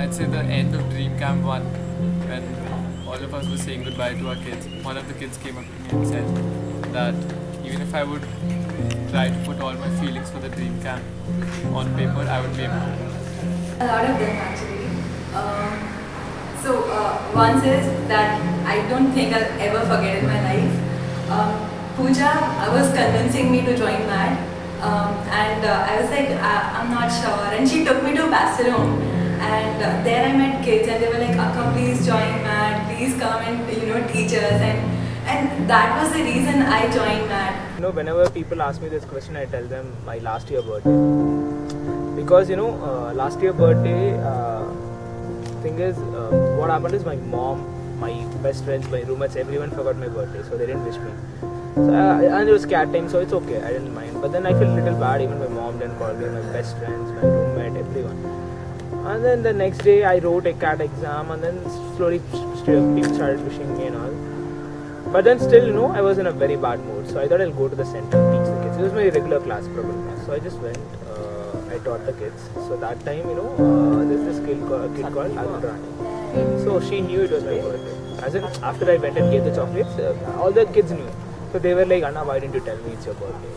I'd say the end of Dream Camp 1, when all of us were saying goodbye to our kids, one of the kids came up to me and said that even if I would try to put all my feelings for the Dream Camp on paper, I would be able to. A lot of them actually. One says that I don't think I'll ever forget in my life. Pooja was convincing me to join MAD, and I was like, I'm not sure. And she took me to Barcelona, and there I met kids, and they were like, Akka, please join MAD, please come and teach us, and that was the reason I joined MAD. Whenever people ask me this question, I tell them my last year birthday, because last year birthday. Thing is, what happened is my mom, my best friends, my roommates, everyone forgot my birthday, so they didn't wish me. So and it was cat time, so it's okay, I didn't mind. But then I felt a little bad, even my mom didn't call me, my best friends, my roommate, everyone. And then the next day I wrote a cat exam, and then slowly people started wishing me and all. But then still, I was in a very bad mood, so I thought I'll go to the center and teach the kids. It was my regular class, probably. So I just went. I taught the kids. So that time, there's this kid called Rani. So she knew it was my birthday. As in, after I went and gave the chocolates, all the kids knew. So they were like, Anna, why didn't you tell me it's your birthday?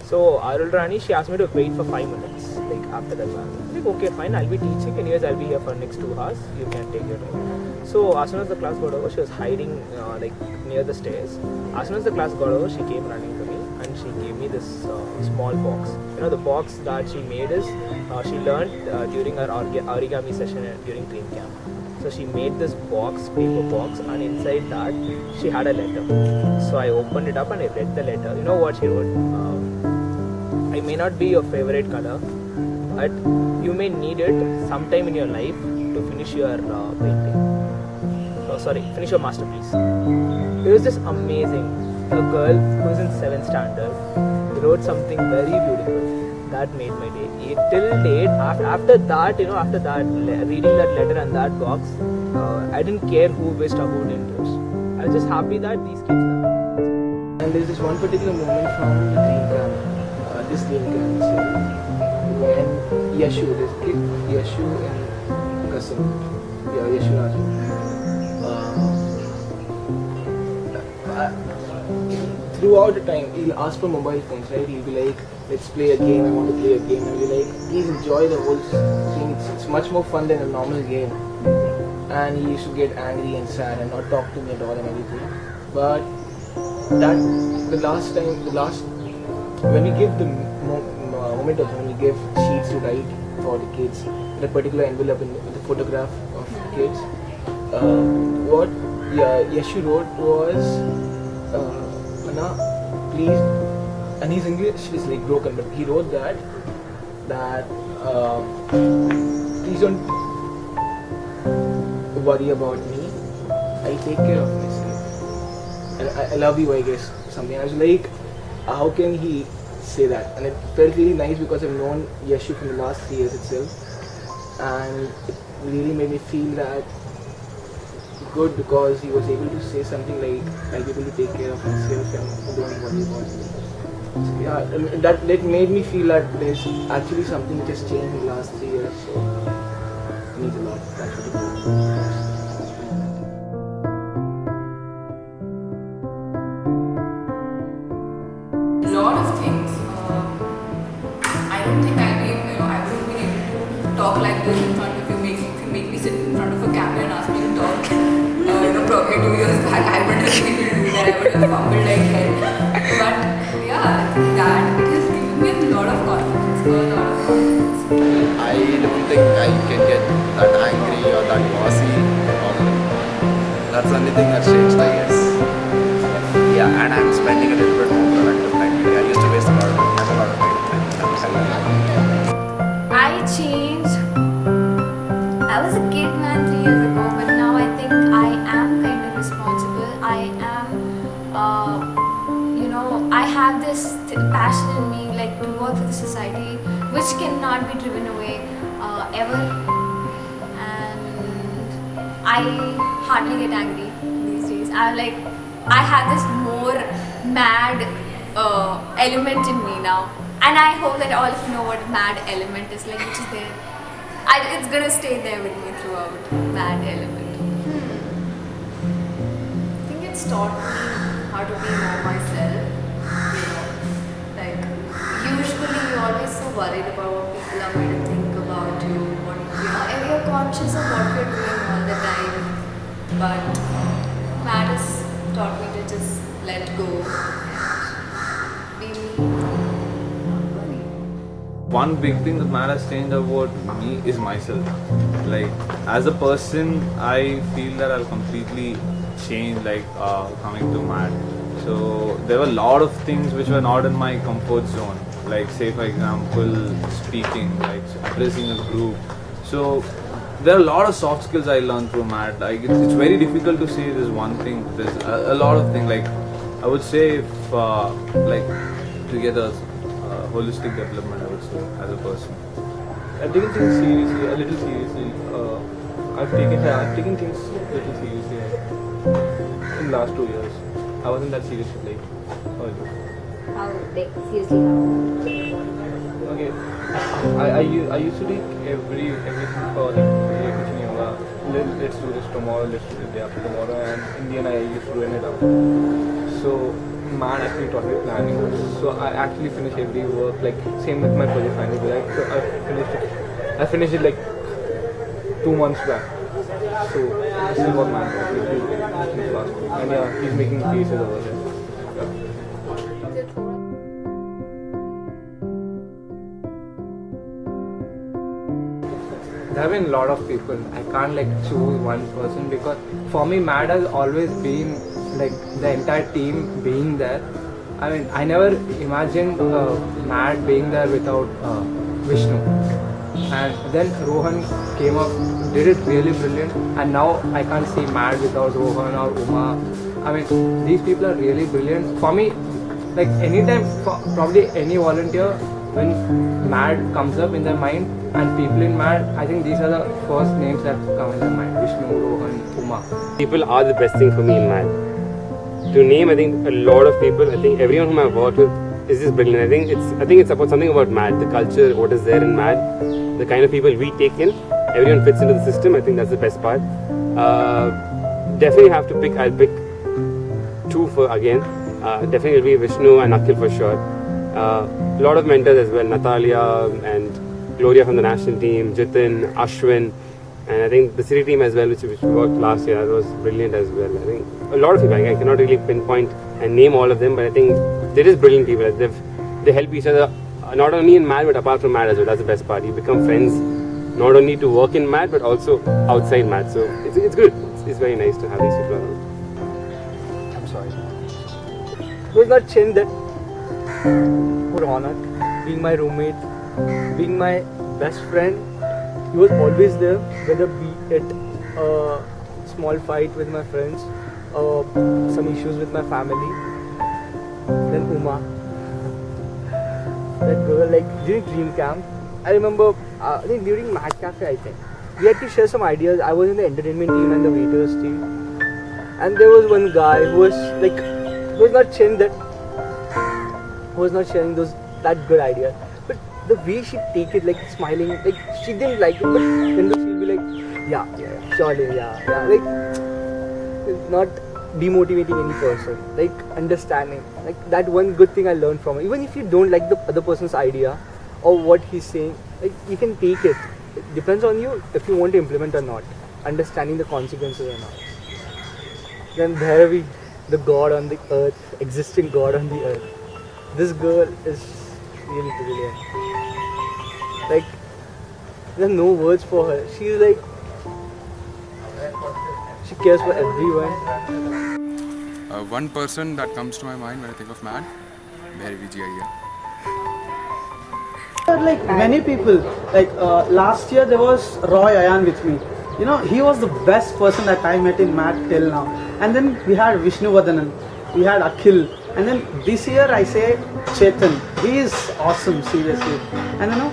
So Arul Rani, she asked me to wait for 5 minutes, like after the class. I was like, okay, fine, I'll be teaching. Anyways, I'll be here for next 2 hours. You can take your time. So as soon as the class got over, she was hiding like near the stairs. As soon as the class got over, she came running to me and she gave me this small box. The box that she made is she learned during her origami session during Dream Camp. So she made this box, paper box, and inside that she had a letter. So I opened it up and I read the letter. You know what she wrote? I may not be your favorite color, but you may need it sometime in your life to finish your painting. Finish your masterpiece. It was just amazing. A girl who's in 7th standard wrote something very beautiful that made my day. Till date, after that, reading that letter and that box, I didn't care who wished or who didn't wish. I was just happy that these kids love it. And there's this one particular moment from the Dream Camp, this Dream Camp series, when Yashu, this kid, Yashu and Kasim, Yashu Raju, throughout the time, he'll ask for mobile phones, right? He'll be like, let's play a game, I want to play a game. And we'll be like, please enjoy the whole thing. It's much more fun than a normal game. And he used to get angry and sad and not talk to me at all and everything. But when we give the moment of when we give sheets to write for the kids, in a particular envelope with a photograph of the kids, what Yashu wrote was, Anna, please, and his English is like broken, but he wrote that please don't worry about me, I take care of myself, and I love you, I guess, something. I was like, how can he say that? And it felt really nice because I've known Yashu from the last 3 years itself, and it really made me feel that good because he was able to say something like, I'll be able to take care of myself and don't worry about me. So yeah, that made me feel that there's actually something which has changed in the last 3 years, so it means a lot. That's what it means. Lot of things. I don't think I would have been able to talk like this in front of you. If you make me sit in front of a camera and ask me to talk, probably 2 years back, I wouldn't have been able to do that. I would have fumbled like hell. But yeah, that it has given me a lot of confidence. I don't think I can get that angry or that bossy often. That's the only thing that's changed, I guess. Yeah, and I'm spending a little bit more productive time. I used to waste a lot of time. I have a lot of time. I changed. I was a kid man 3 years ago, but now I think I am kind of responsible. I am, I have this passion in me, like to work for the society, which cannot be driven away ever. And I hardly get angry these days. I have this more mad element in me now, and I hope that all of you know what mad element is like, which is there. it's gonna stay there with me throughout, that element. I think it's taught me how to be more myself. Like, usually you're always so worried about what people are going to think about you, and you're conscious of what you're doing all the time. But Matt has taught me to just let go and be me, not worry. One big thing that Matt has changed about me is myself. Like, as a person, I feel that I'll completely change, coming to Matt. So there were a lot of things which were not in my comfort zone. Like, say for example, speaking, like addressing a group. So there are a lot of soft skills I learned through Matt. Like, it's very difficult to say this one thing. There's a lot of things. Like, I would say if to get a holistic development, I would say, as a person. I've taken things seriously, a little seriously. I've taken things a little seriously in the last 2 years. I wasn't that serious like earlier. How, like, seriously how? Okay, I used to take everything for like teaching yoga. Let's do this tomorrow. Let's do the day after tomorrow. And in the end, I used to ruin it out. So man actually taught me planning. So I actually finished every work. Like same with my project finally. Like so I finished it like 2 months back. So this is what man taught me to do. And yeah, he's making faces over there. Yeah. There have been a lot of people. I can't like choose one person because for me Matt has always been like the entire team being there. I mean, I never imagined Matt being there without Vishnu. And then Rohan came up, did it really brilliant, and now I can't see Matt without Rohan or Uma. I mean, these people are really brilliant. For me, like anytime, probably any volunteer, when Matt comes up in their mind and people in Matt, I think these are the first names that come in their mind: Vishnu, Rohan, Uma. People are the best thing for me in Matt. To name, I think a lot of people. I think everyone whom I've worked with is just brilliant. I think it's about something about Matt, the culture, what is there in Matt, the kind of people we take in. Everyone fits into the system. I think that's the best part. Definitely have to pick. I'll pick 2 for again. Definitely will be Vishnu and Akhil for sure. A lot of mentors as well, Natalia and Gloria from the national team, Jitin, Ashwin, and I think the city team as well, which worked last year, that was brilliant as well. I think a lot of people, I cannot really pinpoint and name all of them, but I think they're just brilliant people. They help each other, not only in Matt, but apart from Matt as well. That's the best part. You become friends, not only to work in Matt, but also outside Matt. So it's good. It's very nice to have these people around. I'm sorry. It was not Chin that would honor being my roommate, being my best friend. He was always there, whether be it a small fight with my friends or some issues with my family. Then Uma, that girl, like during Dream Camp, I remember, I think during Mad Cafe, I think we had to share some ideas. I was in the entertainment team and the waiters team, and there was one guy who was like, who was not sharing that good idea, but the way she take it, like smiling, like she didn't like it, but then she'll be like, yeah, surely, like not demotivating any person, like understanding, like that one good thing I learned from her. Even if you don't like the other person's idea or what he's saying, like you can take it. It depends on you if you want to implement or not, understanding the consequences or not. Then Bhairavi, the god on the earth, existing god on the earth. This girl is really brilliant. Like, there are no words for her. She's like, she cares for everyone. One person that comes to my mind when I think of Matt, Bhairavi Iyer. Like many people, like last year there was Roy Ayan with me. You know, he was the best person that I met in Matt till now. And then we had Vishnu Vadanan, we had Akhil, and then this year I say Chetan. He is awesome, seriously. And you know,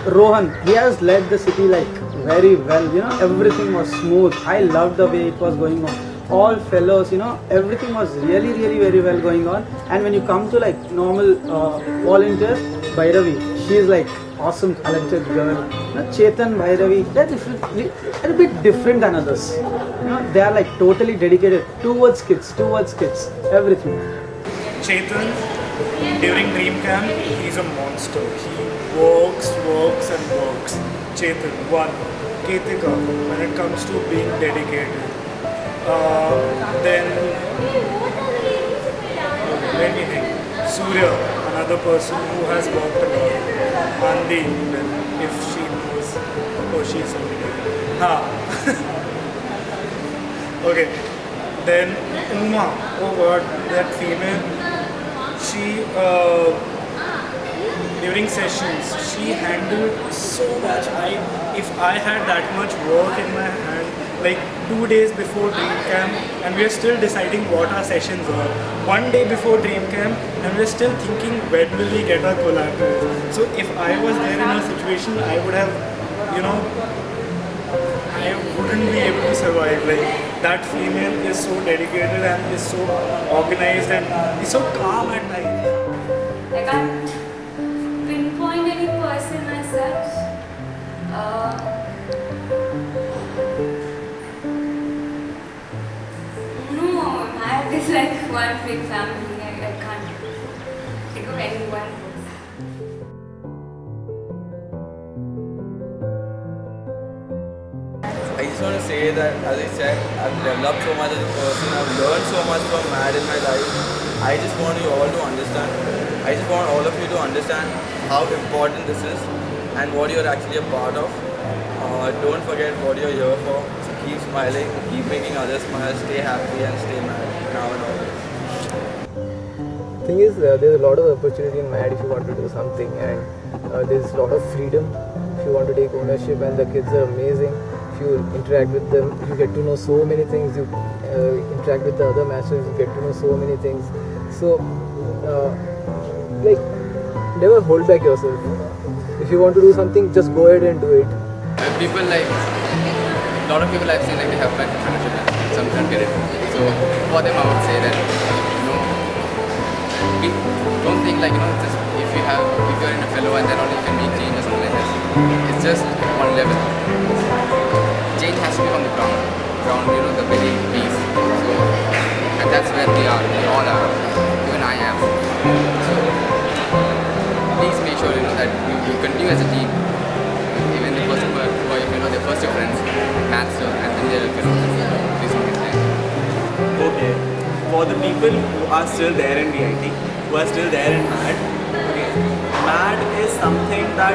Rohan, he has led the city like very well. You know, everything was smooth. I loved the way it was going on. All fellows, you know, everything was really very well going on. And when you come to like normal volunteers, Bhairavi, she is like awesome talented girl. Chetan, Bhairavi, they're a bit different than others. They are like totally dedicated towards kids, everything. Chetan, during dream camp, he's a monster. He works and works. Chetan, one. Ketika, when it comes to being dedicated. Then, let me think. Surya, another person who has worked a lot. Andi, if she knows, she is something like that. Okay. Then Uma, oh god, that female, she, during sessions, she handled so much. If I had that much work in my hand, like 2 days before Dream Camp, and we are still deciding what our sessions are. 1 day before Dream Camp, and we are still thinking when will we get our collateral. So if I was there in her situation, I would have, I wouldn't be able to survive. Like that female is so dedicated and is so organized and is so calm at night. I can't pinpoint any person as such. No, I have this like one big family. I can't think of anyone. I just want to say that, as I said, I've developed so much as a person, I've learned so much from Mad in my life. I just want you all to understand, I just want all of you to understand how important this is and what you're actually a part of. Don't forget what you're here for. So keep smiling, keep making others smile, stay happy and stay mad now and always. Thing is, there's a lot of opportunity in MAD if you want to do something, and there's a lot of freedom if you want to take ownership, and the kids are amazing. If you interact with them, you get to know so many things. You interact with the other masters, you get to know so many things. So, like, never hold back yourself. If you want to do something, just go ahead and do it. People like, a lot of people I've seen, like, they have bad friendship and some don't get it. So for them I would say that, don't think like, just if you're in a fellow and then only you can make change or something like that. It's just one level. Change has to be from the ground, the very base. So, and that's where we all are, even I am. So please make sure that you continue as a team. Even the person who are they're first your friends, master, and then they're please don't get there. Okay, for the people who are still there in VIT, who are still there in MAD, okay, MAD is something that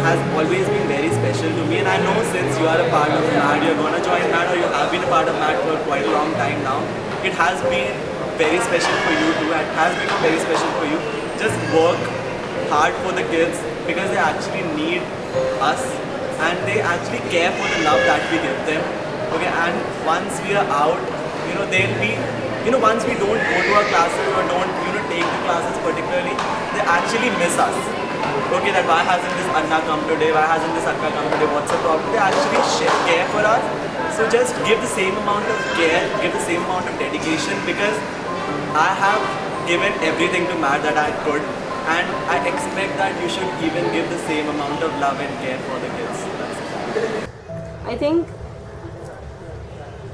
has always been very special to me, and I know since you are a part of MAD, you're going to join MAD, or you have been a part of MAD for quite a long time now. It has been very special for you too, and has become very special for you. Just work hard for the kids because they actually need us and they actually care for the love that we give them. Okay, and once we are out, they'll be, once we don't go to our classes or don't, take the classes particularly, they actually miss us. Okay, that why hasn't this Anna come today, why hasn't this Akka come today, what's the problem? They actually care for us. So just give the same amount of care, give the same amount of dedication, because I have given everything to MAD that I could, and I expect that you should even give the same amount of love and care for the kids. I think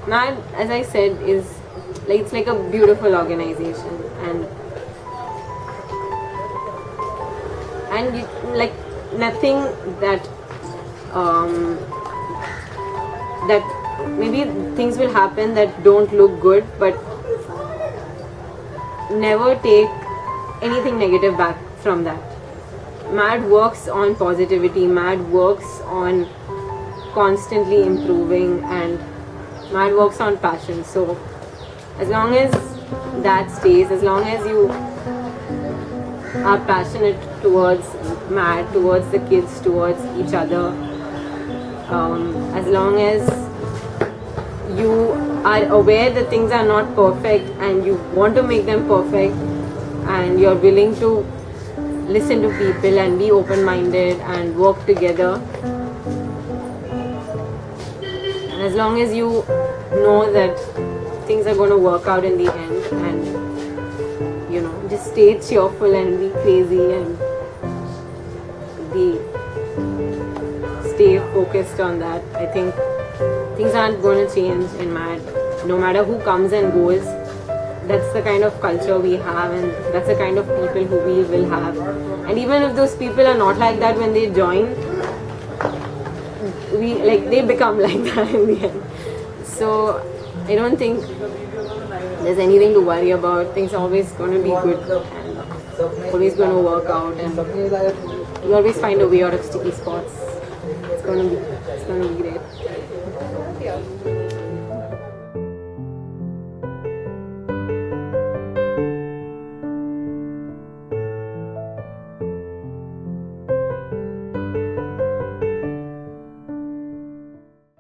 MAD, as I said, is like, it's like a beautiful organization, and like nothing that that maybe things will happen that don't look good, but never take anything negative back from that. MAD works on positivity, MAD works on constantly improving, and MAD works on passion. So as long as that stays, as long as you are passionate towards MAD, towards the kids, towards each other, as long as you are aware that things are not perfect and you want to make them perfect, and you're willing to listen to people and be open-minded and work together, and as long as you know that things are going to work out in the end, and just stay cheerful and be crazy and we stay focused on that. I think things aren't going to change in MAD. No matter who comes and goes, that's the kind of culture we have, and that's the kind of people who we will have. And even if those people are not like that when they join, they become like that in the end. So I don't think there's anything to worry about. Things are always going to be good and always going to work out, and you always find a way out of sticky spots. It's going to be great.